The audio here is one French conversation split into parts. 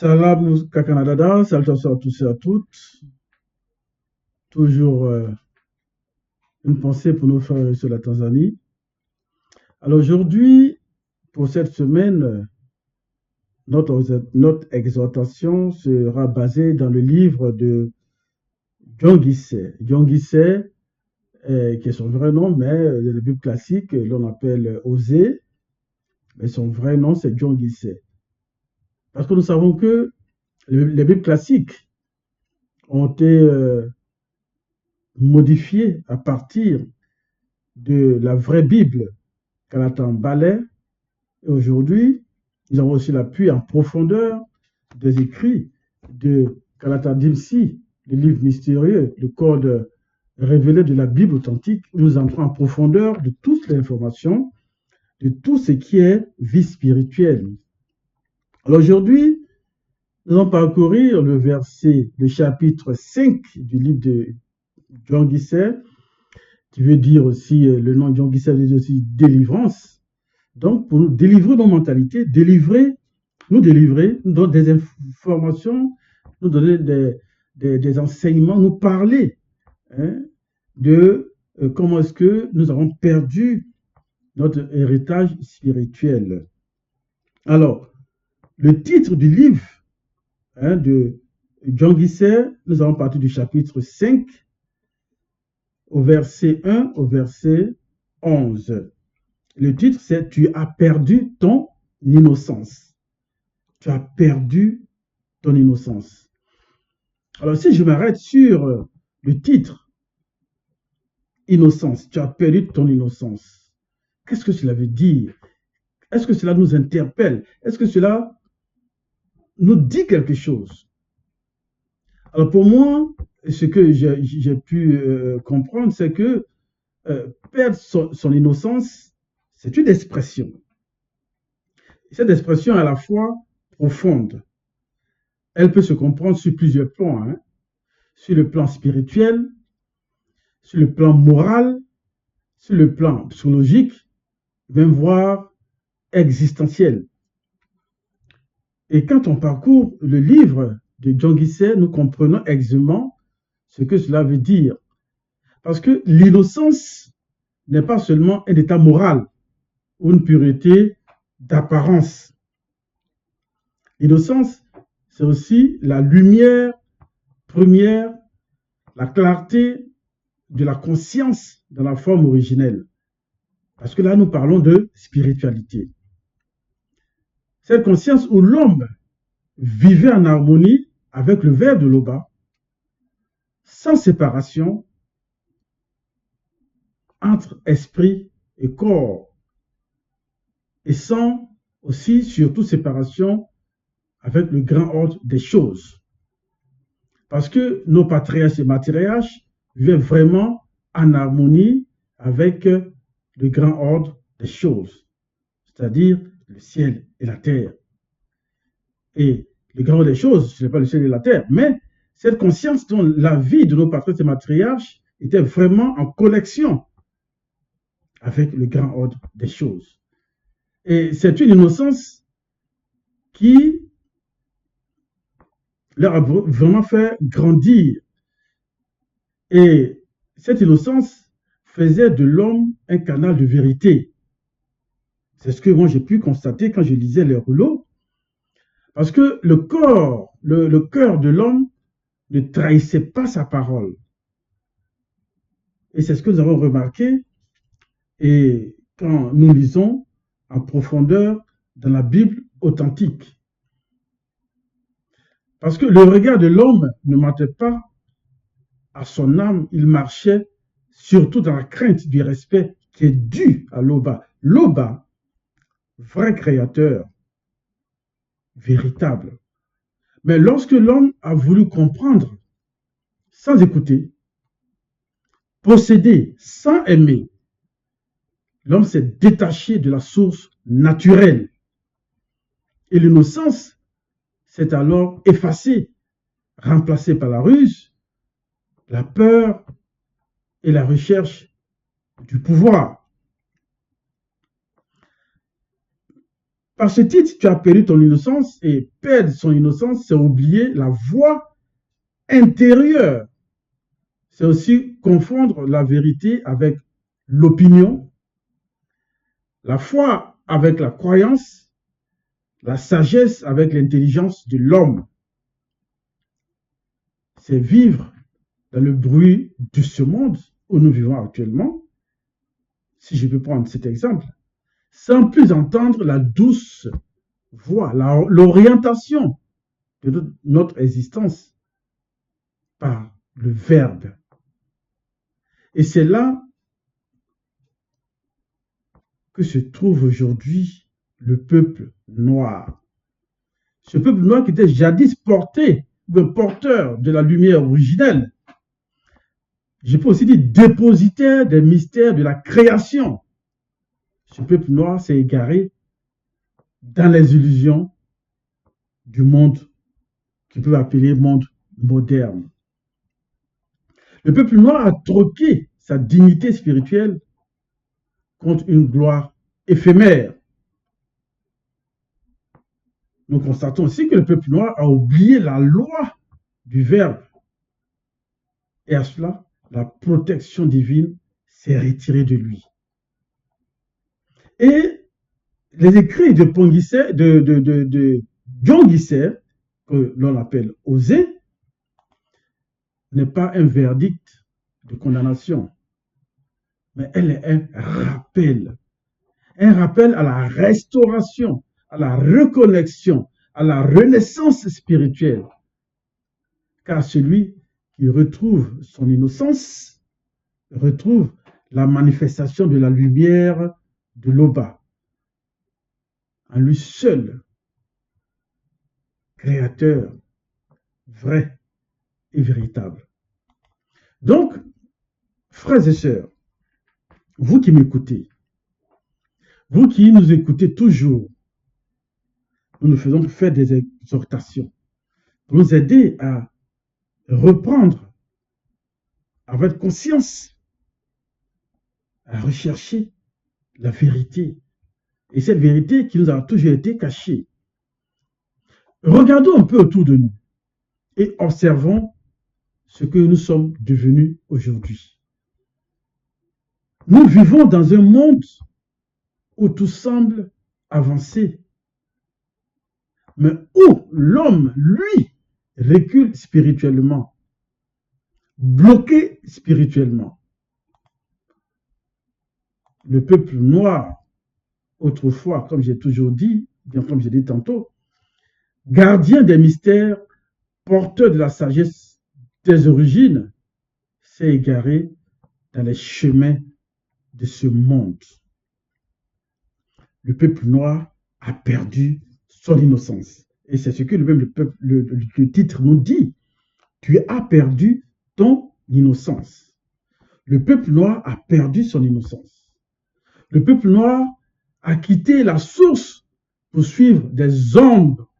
Salam Kakanadada, salutations à tous et à toutes. Toujours une pensée pour nos frères sur la Tanzanie. Alors aujourd'hui, pour cette semaine, notre exhortation sera basée dans le livre de John Gissé. John Gissé, qui est son vrai nom, mais dans la Bible classique, l'on appelle Osée, mais son vrai nom, c'est John Gissé. Parce que nous savons que les Bibles classiques ont été modifiées à partir de la vraie Bible Canatan Ballet. Et aujourd'hui, nous avons aussi l'appui en profondeur des écrits de Canatan Dimsi, le livre mystérieux, le code révélé de la Bible authentique, où nous entrons en profondeur de toutes les informations, de tout ce qui est vie spirituelle. Alors aujourd'hui, nous allons parcourir le chapitre 5 du livre de John Gissé, qui veut dire aussi, le nom de John Gissé veut dire aussi délivrance. Donc, pour nous délivrer nos mentalités, nous donner des informations, nous donner des enseignements, nous parler de comment est-ce que nous avons perdu notre héritage spirituel. Alors, le titre du livre de John Gissé, nous allons partir du chapitre 5, au verset 1 au verset 11. Le titre, c'est « Tu as perdu ton innocence ». Tu as perdu ton innocence. Alors, si je m'arrête sur le titre « Innocence », tu as perdu ton innocence. Qu'est-ce que cela veut dire? Est-ce que cela nous interpelle? Est-ce que cela nous dit quelque chose? Alors, pour moi, ce que j'ai pu comprendre, c'est que perdre son innocence, c'est une expression. Cette expression est à la fois profonde. Elle peut se comprendre sur plusieurs plans. Sur le plan spirituel, sur le plan moral, sur le plan psychologique, même voire existentiel. Et quand on parcourt le livre de John Gissé, nous comprenons exactement ce que cela veut dire. Parce que l'innocence n'est pas seulement un état moral ou une pureté d'apparence. L'innocence, c'est aussi la lumière première, la clarté de la conscience dans la forme originelle. Parce que là, nous parlons de spiritualité. Cette conscience où l'homme vivait en harmonie avec le Verbe de l'Oba, sans séparation entre esprit et corps, et sans aussi, surtout, séparation avec le grand ordre des choses. Parce que nos patriarches et matriarches vivaient vraiment en harmonie avec le grand ordre des choses, c'est-à-dire le ciel et la terre. Et le grand ordre des choses, ce n'est pas le ciel et la terre, mais cette conscience dont la vie de nos patriarches et matriarches était vraiment en connexion avec le grand ordre des choses. Et c'est une innocence qui leur a vraiment fait grandir. Et cette innocence faisait de l'homme un canal de vérité. C'est ce que moi j'ai pu constater quand je lisais les rouleaux. Parce que le cœur de l'homme ne trahissait pas sa parole. Et c'est ce que nous avons remarqué. Et quand nous lisons en profondeur dans la Bible authentique. Parce que le regard de l'homme ne mentait pas à son âme, il marchait surtout dans la crainte du respect qui est dû à l'Oba. L'Oba, vrai créateur, véritable. Mais lorsque l'homme a voulu comprendre sans écouter, posséder sans aimer, l'homme s'est détaché de la source naturelle. Et l'innocence s'est alors effacée, remplacée par la ruse, la peur et la recherche du pouvoir. Par ce titre, tu as perdu ton innocence, et perdre son innocence, c'est oublier la voix intérieure. C'est aussi confondre la vérité avec l'opinion, la foi avec la croyance, la sagesse avec l'intelligence de l'homme. C'est vivre dans le bruit de ce monde où nous vivons actuellement, si je peux prendre cet exemple, sans plus entendre la douce voix, l'orientation de notre existence par le Verbe. Et c'est là que se trouve aujourd'hui le peuple noir. Ce peuple noir qui était jadis porteur de la lumière originelle. Je peux aussi dire dépositaire des mystères de la création. Ce peuple noir s'est égaré dans les illusions du monde qu'on peut appeler monde moderne. Le peuple noir a troqué sa dignité spirituelle contre une gloire éphémère. Nous constatons aussi que le peuple noir a oublié la loi du Verbe. Et à cela, la protection divine s'est retirée de lui. Et les écrits de John Guisset, que l'on appelle Osée, n'est pas un verdict de condamnation, mais elle est un rappel à la restauration, à la reconnexion, à la renaissance spirituelle. Car celui qui retrouve son innocence retrouve la manifestation de la lumière de l'Oba. En lui seul, créateur, vrai et véritable. Donc, frères et sœurs, vous qui m'écoutez, vous qui nous écoutez toujours, nous nous faisons faire des exhortations pour nous aider à reprendre avec conscience, à rechercher la vérité. Et cette vérité qui nous a toujours été cachée. Regardons un peu autour de nous et observons ce que nous sommes devenus aujourd'hui. Nous vivons dans un monde où tout semble avancer, mais où l'homme, lui, recule spirituellement, bloqué spirituellement. Le peuple noir, autrefois, comme j'ai toujours dit, bien comme j'ai dit tantôt, gardien des mystères, porteur de la sagesse des origines, s'est égaré dans les chemins de ce monde. Le peuple noir a perdu son innocence. Et c'est ce que le titre nous dit. Tu as perdu ton innocence. Le peuple noir a perdu son innocence. Le peuple noir a quitté la source pour suivre des ombres.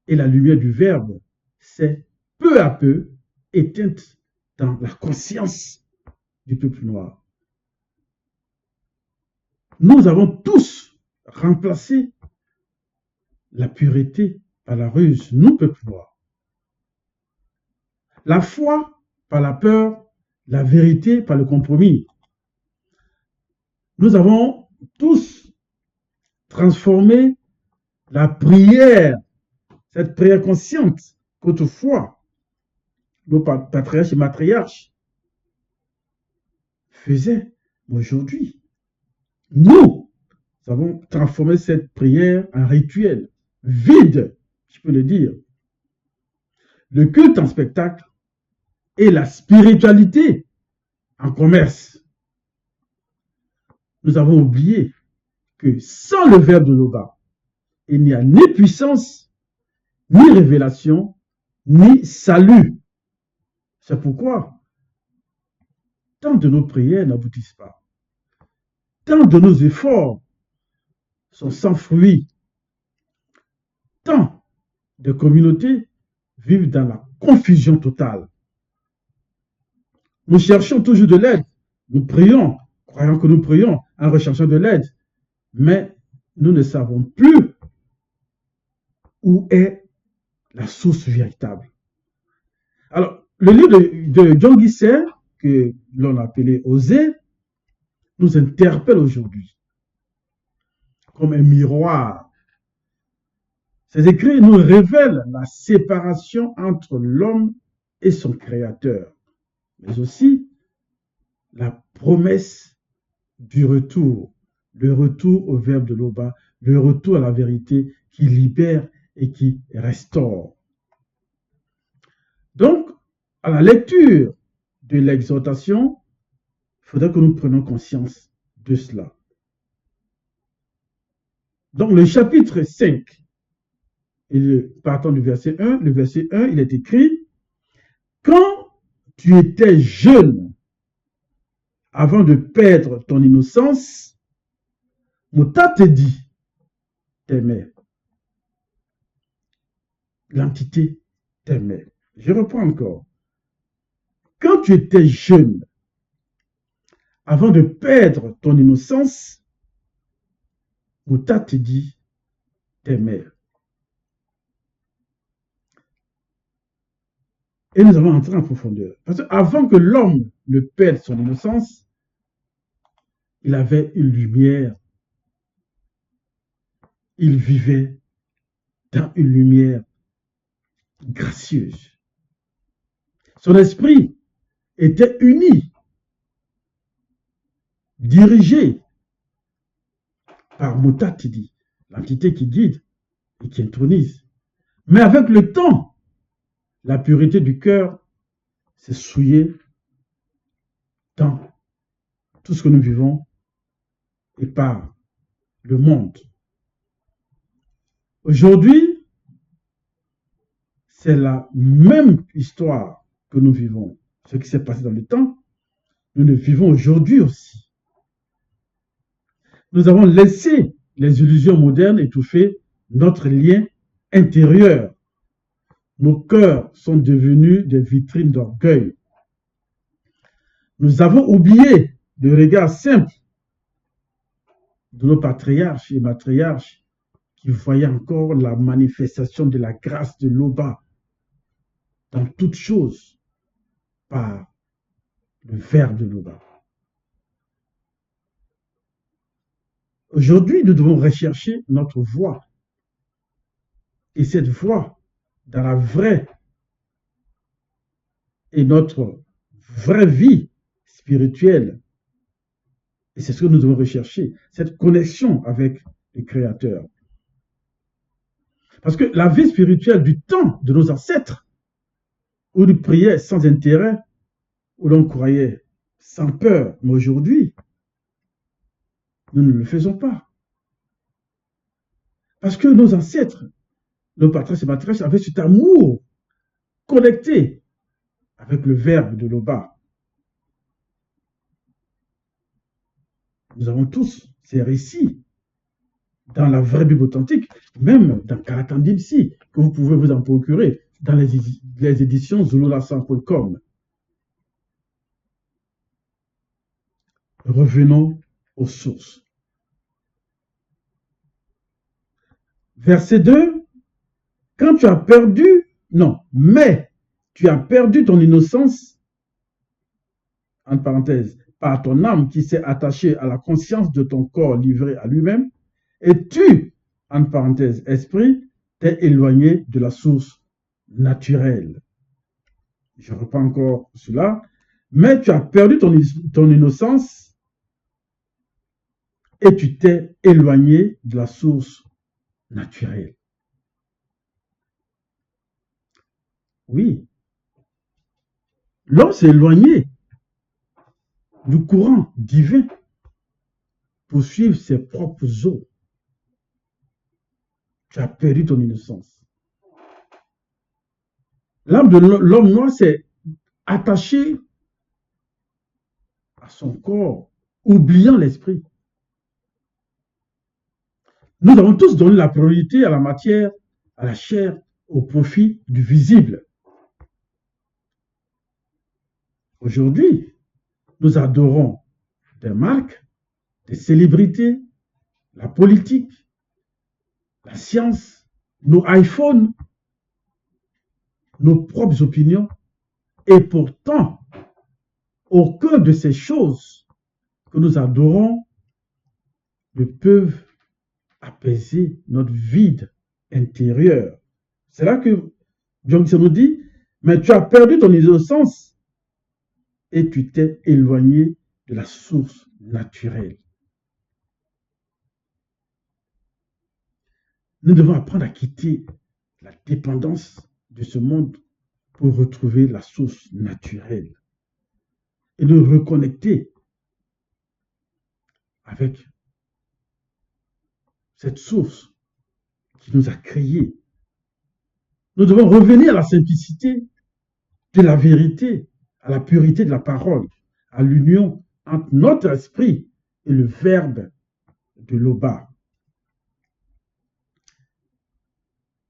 Et la lumière du Verbe s'est peu à peu éteinte dans la conscience du peuple noir. Nous avons tous remplacé la pureté par la ruse, nous, peuple noir. La foi par la peur, la vérité par le compromis. Nous avons tous transformé la prière, cette prière consciente qu'autrefois nos patriarches et matriarches faisaient. Aujourd'hui, nous avons transformé cette prière en rituel vide, je peux le dire. Le culte en spectacle et la spiritualité en commerce. Nous avons oublié que sans le Verbe de l'Oba, il n'y a ni puissance, ni révélation, ni salut. C'est pourquoi tant de nos prières n'aboutissent pas. Tant de nos efforts sont sans fruit. Tant de communautés vivent dans la confusion totale. Nous cherchons toujours de l'aide. Nous prions, croyant que nous prions en recherchant de l'aide. Mais nous ne savons plus où est la source véritable. Alors, le livre de John Guisser, que l'on appelait Osée, nous interpelle aujourd'hui comme un miroir. Ces écrits nous révèlent la séparation entre l'homme et son créateur, mais aussi la promesse du retour, le retour au verbe de Loba, le retour à la vérité qui libère et qui restaure. Donc, à la lecture de l'exhortation, il faudrait que nous prenions conscience de cela. Donc, le chapitre 5, partant du verset 1, le verset 1, il est écrit « Quand tu étais jeune, avant de perdre ton innocence, Mouta te dit, t'aimait. L'entité t'aimait. » Je reprends encore. Quand tu étais jeune, avant de perdre ton innocence, Mouta te dit, t'aimait. Et nous allons entrer en profondeur. Parce qu'avant que l'homme ne perde son innocence, il avait une lumière. Il vivait dans une lumière gracieuse. Son esprit était uni, dirigé par Mutatidi, l'entité qui guide et qui intronise. Mais avec le temps, la pureté du cœur s'est souillée dans tout ce que nous vivons et par le monde. Aujourd'hui, c'est la même histoire que nous vivons. Ce qui s'est passé dans le temps, nous le vivons aujourd'hui aussi. Nous avons laissé les illusions modernes étouffer notre lien intérieur. Nos cœurs sont devenus des vitrines d'orgueil. Nous avons oublié le regard simple de nos patriarches et matriarches qui voyaient encore la manifestation de la grâce de l'Oba dans toutes choses par le verbe de l'Oba. Aujourd'hui, nous devons rechercher notre voie. Et cette voie, dans la vraie et notre vraie vie spirituelle, et c'est ce que nous devons rechercher, cette connexion avec le Créateur. Parce que la vie spirituelle du temps de nos ancêtres, où nous prions sans intérêt, où l'on croyait sans peur, mais aujourd'hui, nous ne le faisons pas. Parce que nos ancêtres, nos patriarches et matriarches avaient cet amour connecté avec le verbe de l'Oba. Nous avons tous ces récits dans la vraie Bible authentique, même dans Karatandimsi, que vous pouvez vous en procurer dans les éditions zululasan.com. Revenons aux sources. Verset 2, quand tu as perdu, non, mais tu as perdu ton innocence, entre parenthèses, par ton âme qui s'est attachée à la conscience de ton corps livré à lui-même, et tu, entre parenthèses, esprit, t'es éloigné de la source naturelle. Je reprends encore cela. Mais tu as perdu ton innocence et tu t'es éloigné de la source naturelle. Oui. L'homme s'est éloigné du courant divin pour suivre ses propres eaux. Tu as perdu ton innocence. L'âme de l'homme noir s'est attachée à son corps, oubliant l'esprit. Nous avons tous donné la priorité à la matière, à la chair, au profit du visible. Aujourd'hui, nous adorons des marques, des célébrités, la politique, la science, nos iPhones, nos propres opinions. Et pourtant, aucune de ces choses que nous adorons ne peuvent apaiser notre vide intérieur. C'est là que Johnson nous dit, mais tu as perdu ton innocence et tu t'es éloigné de la source naturelle. Nous devons apprendre à quitter la dépendance de ce monde pour retrouver la source naturelle et nous reconnecter avec cette source qui nous a créés. Nous devons revenir à la simplicité de la vérité, à la pureté de la parole, à l'union entre notre esprit et le verbe de l'Oba.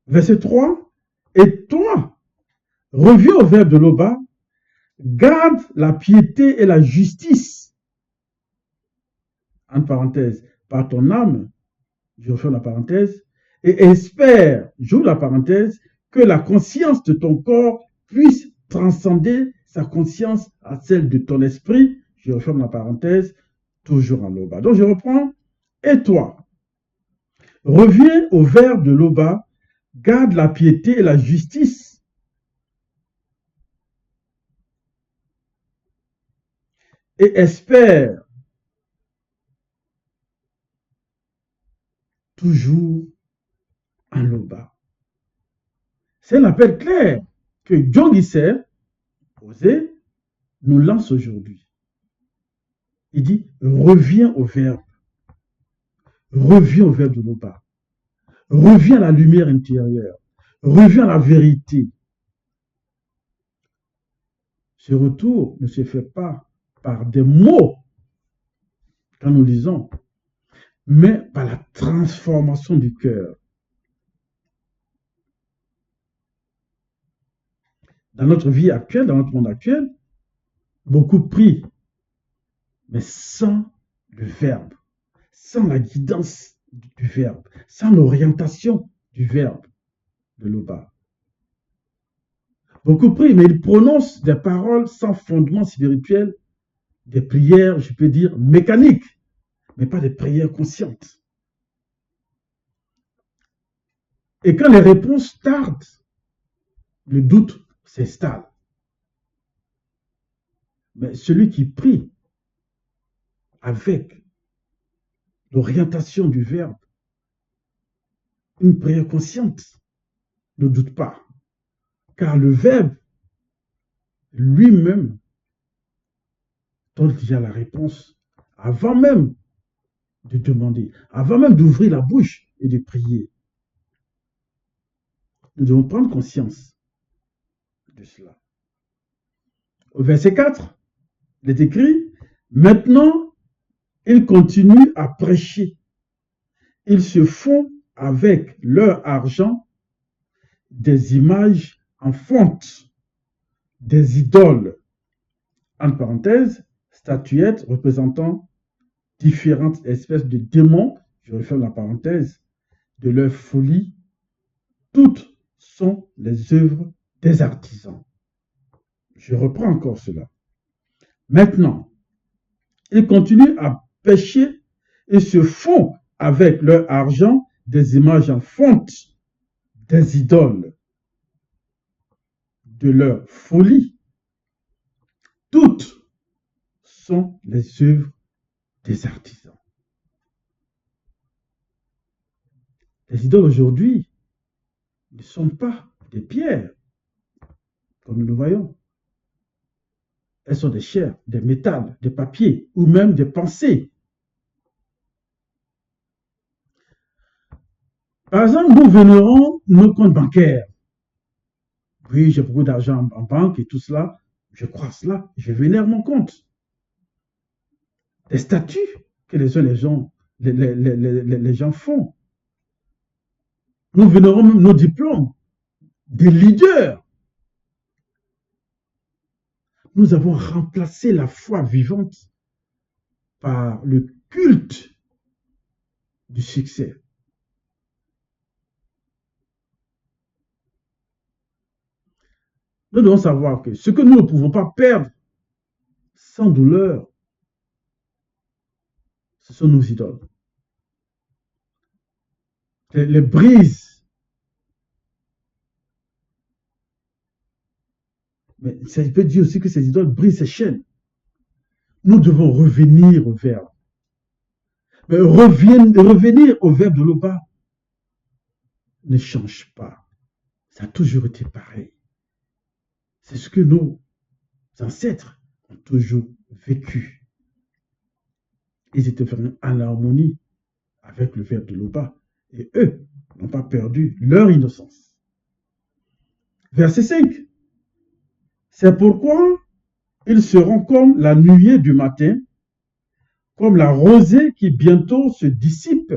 Verset 3, et toi, reviens au verbe de l'Oba, garde la piété et la justice, entre parenthèses, par ton âme, je referme la parenthèse, et espère, j'ouvre la parenthèse, que la conscience de ton corps puisse transcender sa conscience à celle de ton esprit, je referme la parenthèse, toujours en l'Oba. Donc je reprends, et toi, reviens au verbe de l'Oba, garde la piété et la justice. Et espère toujours en l'Oba. C'est un appel clair que John Guisser, posé, nous lance aujourd'hui. Il dit, reviens au verbe. Reviens au verbe de l'Oba. Reviens à la lumière intérieure. Reviens à la vérité. Ce retour ne se fait pas par des mots quand nous lisons, mais par la transformation du cœur. Dans notre vie actuelle, dans notre monde actuel, beaucoup prient, mais sans le verbe, sans la guidance du verbe, sans l'orientation du verbe de l'Oba. Beaucoup prient, mais ils prononcent des paroles sans fondement spirituel, des prières, je peux dire, mécaniques, mais pas des prières conscientes. Et quand les réponses tardent, le doute s'installe. Mais celui qui prie avec l'orientation du verbe, une prière consciente, ne doute pas. Car le verbe lui-même donne déjà la réponse avant même de demander, avant même d'ouvrir la bouche et de prier. Nous devons prendre conscience de cela. Au verset 4, il est écrit, maintenant, ils continuent à prêcher. Ils se font avec leur argent des images en fonte, des idoles, entre parenthèses, statuettes représentant différentes espèces de démons, je referme la parenthèse, de leur folie, toutes sont les œuvres des artisans. Je reprends encore cela. Maintenant, ils continuent à pécher et se font avec leur argent des images en fonte, des idoles, de leur folie. Toutes sont les œuvres des artisans. Les idoles aujourd'hui ne sont pas des pierres, comme nous le voyons. Elles sont des chairs, des métals, des papiers ou même des pensées. Par exemple, nous vénérons nos comptes bancaires. Oui, j'ai beaucoup d'argent en banque et tout cela. Je crois à cela, je vénère mon compte. Des statues que les gens font. Nous vénérons même nos diplômes, des leaders. Nous avons remplacé la foi vivante par le culte du succès. Nous devons savoir que ce que nous ne pouvons pas perdre sans douleur, ce sont nos idoles. Les brises. Mais ça peut dire aussi que ces idoles brisent ces chaînes. Nous devons revenir au verbe. Mais revenir au verbe de l'Oba ne change pas. Ça a toujours été pareil. C'est ce que nos ancêtres ont toujours vécu. Ils étaient vraiment en harmonie avec le verbe de l'Oba. Et eux n'ont pas perdu leur innocence. Verset 5. C'est pourquoi ils seront comme la nuée du matin, comme la rosée qui bientôt se dissipe,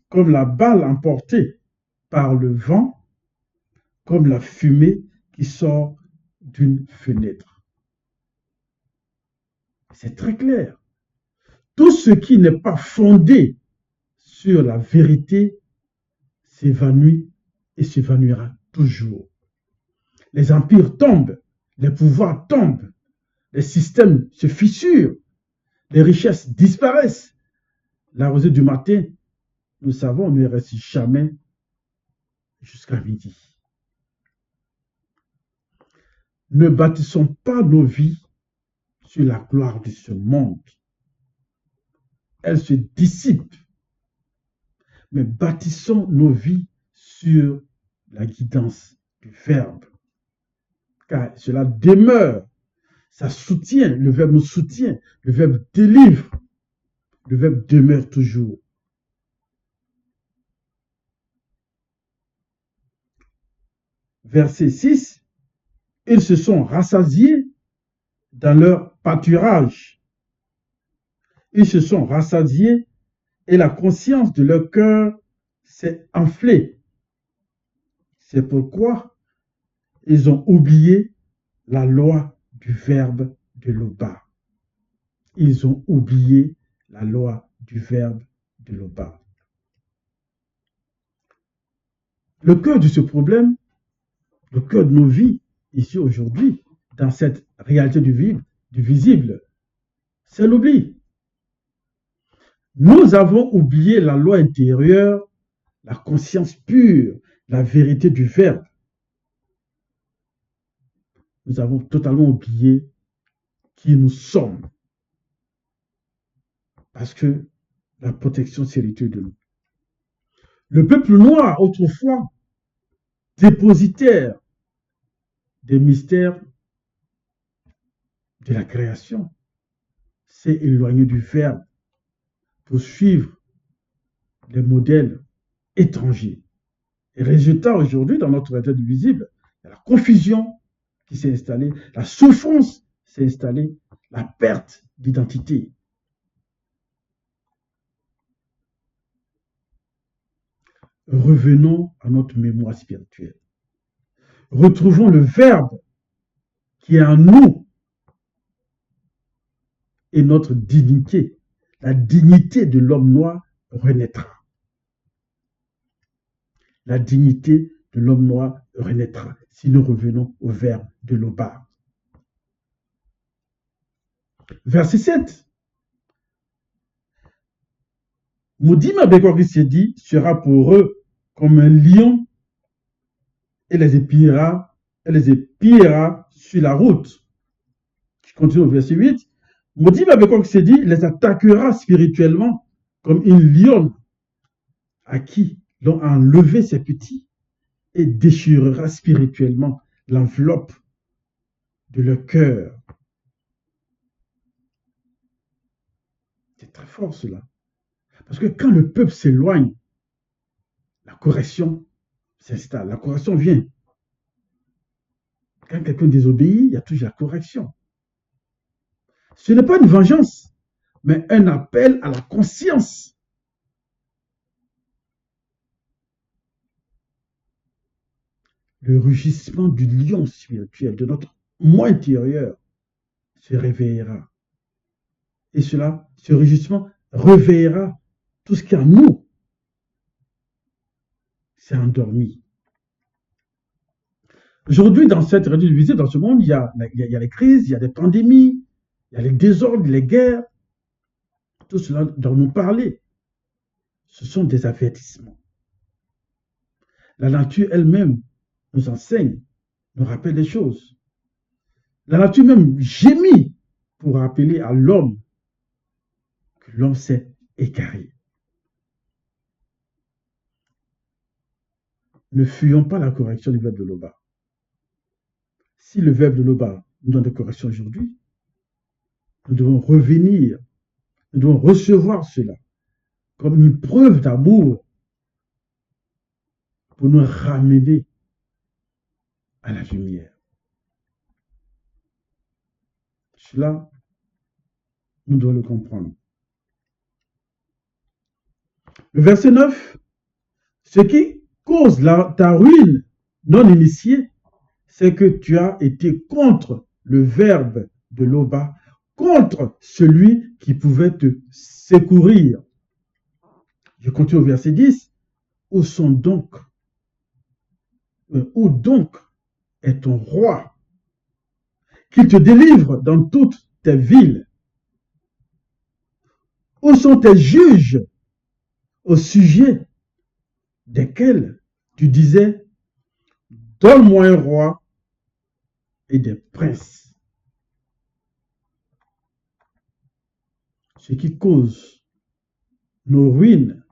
comme la balle emportée par le vent, comme la fumée qui sort d'une fenêtre. C'est très clair. Tout ce qui n'est pas fondé sur la vérité s'évanouit et s'évanouira toujours. Les empires tombent, les pouvoirs tombent, les systèmes se fissurent, les richesses disparaissent. La rosée du matin, nous savons, ne reste jamais jusqu'à midi. Ne bâtissons pas nos vies sur la gloire de ce monde. Elle se dissipe. Mais bâtissons nos vies sur la guidance du Verbe. Car cela demeure, ça soutient, le Verbe nous soutient, le Verbe délivre, le Verbe demeure toujours. Verset 6, ils se sont rassasiés dans leur pâturage. Ils se sont rassasiés et la conscience de leur cœur s'est enflée. C'est pourquoi ils ont oublié la loi du verbe de l'Oba. Ils ont oublié la loi du verbe de l'Oba. Le cœur de ce problème, le cœur de nos vies, ici aujourd'hui, dans cette réalité du visible, c'est l'oubli. Nous avons oublié la loi intérieure, la conscience pure, la vérité du verbe. Nous avons totalement oublié qui nous sommes. Parce que la protection s'est retirée de nous. Le peuple noir, autrefois, dépositaire des mystères de la création, s'est éloigné du verbe pour suivre les modèles étrangers. Et résultat, aujourd'hui, dans notre réalité du visible, il y a la confusion qui s'est installée, la souffrance s'est installée, la perte d'identité. Revenons à notre mémoire spirituelle. Retrouvons le verbe qui est en nous et notre dignité. La dignité de l'homme noir renaîtra. La dignité de l'homme noir renaîtra si nous revenons au verbe de l'Oba. Verset 7. Maudit Mabekwarisedi sera pour eux comme un lion et les épiera sur la route. Je continue au verset 8. Maudit Mabekwarisedi les attaquera spirituellement comme une lionne à qui l'on a enlevé ses petits et déchirera spirituellement l'enveloppe de leur cœur. C'est très fort cela. Parce que quand le peuple s'éloigne, la correction s'installe, la correction vient. Quand quelqu'un désobéit, il y a toujours la correction. Ce n'est pas une vengeance, mais un appel à la conscience. Le rugissement du lion spirituel, de notre moi intérieur, se réveillera. Et cela, ce rugissement réveillera tout ce qui en nous s'est endormi. Aujourd'hui, dans cette réalité, dans ce monde, il y a les crises, il y a des pandémies, il y a les désordres, les guerres. Tout cela dont nous parler, ce sont des avertissements. La nature elle-même nous enseigne, nous rappelle des choses. La nature même gémit pour rappeler à l'homme que l'homme s'est égaré. Ne fuyons pas la correction du verbe de Loba. Si le verbe de Loba nous donne des corrections aujourd'hui, nous devons revenir, nous devons recevoir cela comme une preuve d'amour pour nous ramener à la lumière. Cela, nous devons le comprendre. Le verset 9, ce qui cause ta ruine non initiée, c'est que tu as été contre le verbe de Loba, contre celui qui pouvait te secourir. Je continue au verset 10. Où donc est ton roi qui te délivre dans toutes tes villes? Où sont tes juges au sujet desquels tu disais, donne-moi un roi et des princes? Ce qui cause nos ruines,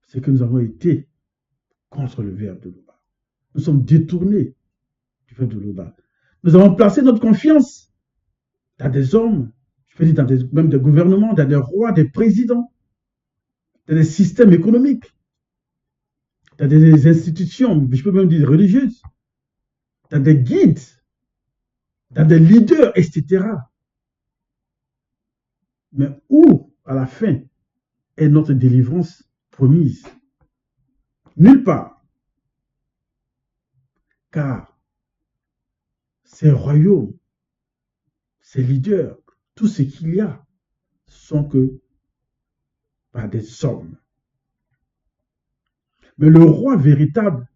c'est que nous avons été contre le verbe de Loba. Nous sommes détournés du verbe de Loba. Nous avons placé notre confiance dans des hommes, je peux dire même des gouvernements, dans des rois, des présidents, dans des systèmes économiques, dans des institutions, je peux même dire religieuses, dans des guides, dans des leaders, etc. Mais où, à la fin, est notre délivrance promise? Nulle part. Car ces royaumes, ces leaders, tout ce qu'il y a, sont que par des hommes. Mais le roi véritable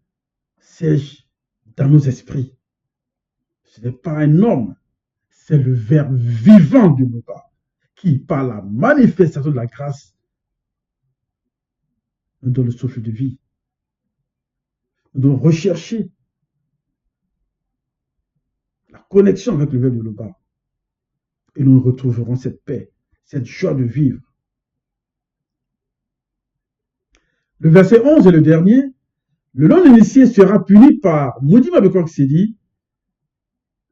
siège dans nos esprits. Ce n'est pas un homme, c'est le Verbe vivant de nos pas, qui, par la manifestation de la grâce, nous donne le souffle de vie. Nous devons rechercher la connexion avec le Verbe de Loba. Et nous retrouverons cette paix, cette joie de vivre. Le verset 11 est le dernier. Le non-initié sera puni par Maudit Mabekok-Sedi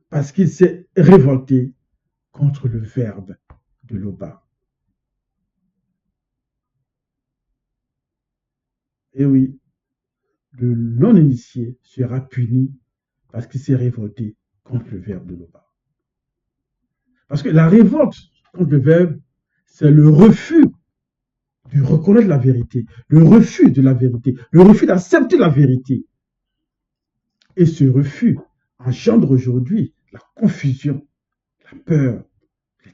parce qu'il s'est révolté contre le Verbe de Loba. Et oui, le non-initié sera puni parce qu'il s'est révolté contre le Verbe de Loba. Parce que la révolte contre le Verbe, c'est le refus de reconnaître la vérité, le refus de la vérité, le refus d'accepter la vérité. Et ce refus engendre aujourd'hui la confusion, la peur,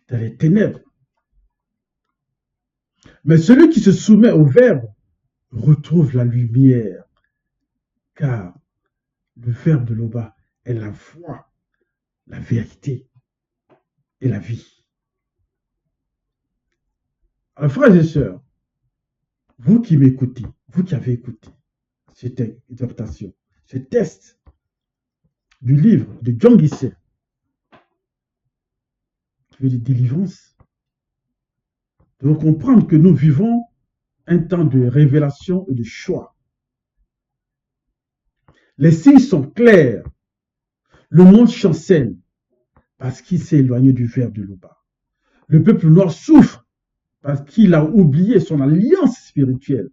les ténèbres. Mais celui qui se soumet au Verbe retrouve la lumière, car le Verbe de Loba est la voie, la vérité et la vie. Alors, frères et sœurs, vous qui m'écoutez, vous qui avez écouté cette exhortation, ce test du livre de John Guisset, qui veut dire délivrance, nous devons comprendre que nous vivons un temps de révélation et de choix. Les signes sont clairs. Le monde chancelle parce qu'il s'est éloigné du Verbe de Loba. Le peuple noir souffre parce qu'il a oublié son alliance spirituelle.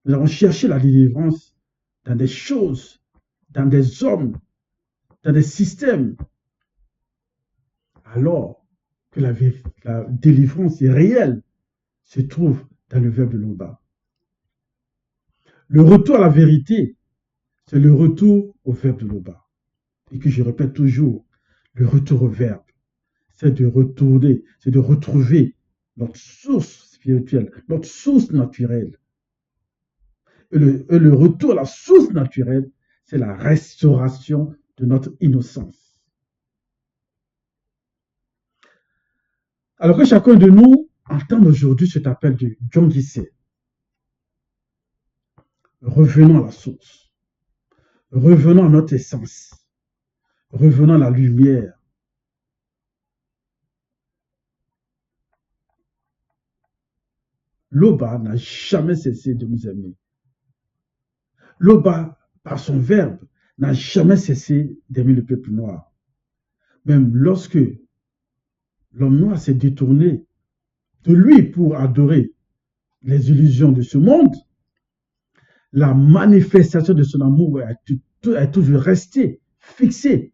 Nous avons cherché la délivrance dans des choses, dans des hommes, dans des systèmes, alors que la délivrance est réelle se trouve dans le Verbe de Loba. Le retour à la vérité, c'est le retour au Verbe de Loba. Et que je répète toujours, le retour au Verbe, c'est de retourner, c'est de retrouver notre source spirituelle, notre source naturelle. Et le retour à la source naturelle, c'est la restauration de notre innocence. Alors que chacun de nous entend aujourd'hui cet appel de John Guisset. Revenons à la source. Revenons à notre essence. Revenons à la lumière. L'Oba n'a jamais cessé de nous aimer. L'Oba, par son verbe, n'a jamais cessé d'aimer le peuple noir. Même lorsque l'homme noir s'est détourné de lui pour adorer les illusions de ce monde, la manifestation de son amour est toujours restée fixée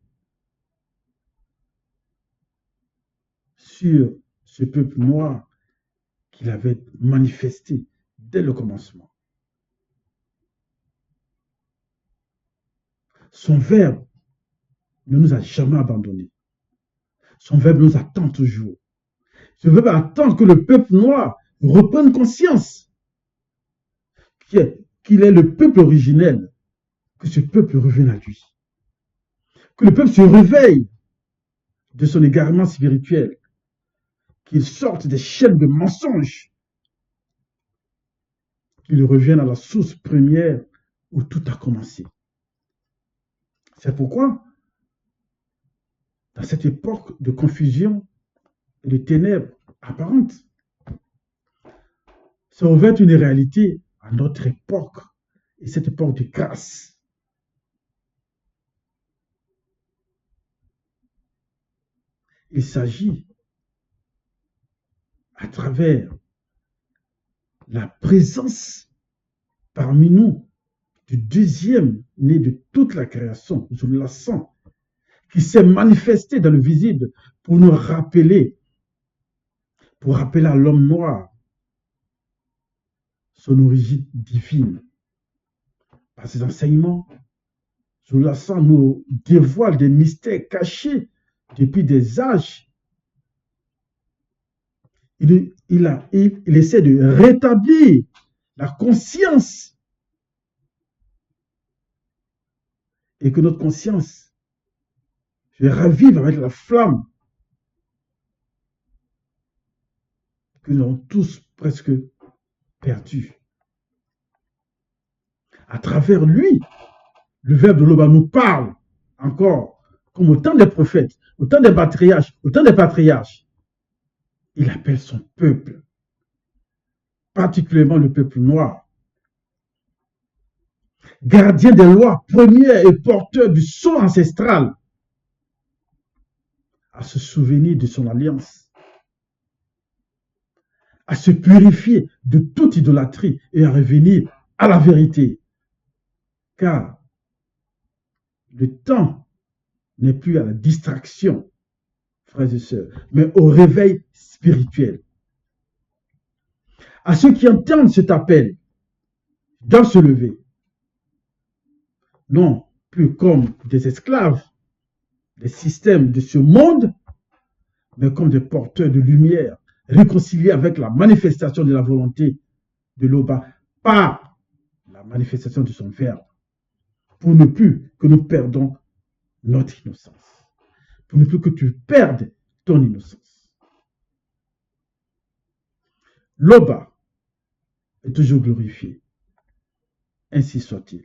sur ce peuple noir qu'il avait manifesté dès le commencement. Son verbe ne nous a jamais abandonnés. Son verbe nous attend toujours. Ce verbe attend que le peuple noir reprenne conscience qu'il est le peuple originel, que ce peuple revienne à lui. Que le peuple se réveille de son égarement spirituel, qu'il sorte des chaînes de mensonges, qu'il revienne à la source première où tout a commencé. C'est pourquoi, dans cette époque de confusion et de ténèbres apparentes, ça revêt une réalité à notre époque, et cette époque de grâce. Il s'agit, à travers la présence parmi nous du deuxième né de toute la création, je la sens, qui s'est manifesté dans le visible pour nous rappeler, pour rappeler à l'homme noir son origine divine. Par ses enseignements, je la sens nous dévoile des mystères cachés depuis des âges. Il essaie de rétablir la conscience et que notre conscience se ravive avec la flamme que nous avons tous presque perdue. À travers lui, le verbe de l'Oba nous parle encore, comme au temps des prophètes, au temps des patriarches. Il appelle son peuple, particulièrement le peuple noir, gardien des lois premières et porteur du sceau ancestral, à se souvenir de son alliance, à se purifier de toute idolâtrie et à revenir à la vérité. Car le temps n'est plus à la distraction, frères et sœurs, mais au réveil spirituel. À ceux qui entendent cet appel, doivent se lever, non plus comme des esclaves des systèmes de ce monde, mais comme des porteurs de lumière, réconciliés avec la manifestation de la volonté de l'Oba par la manifestation de son verbe, pour ne plus que nous perdons notre innocence, pour ne plus que tu perdes ton innocence. L'Oba est toujours glorifié. Ainsi soit-il.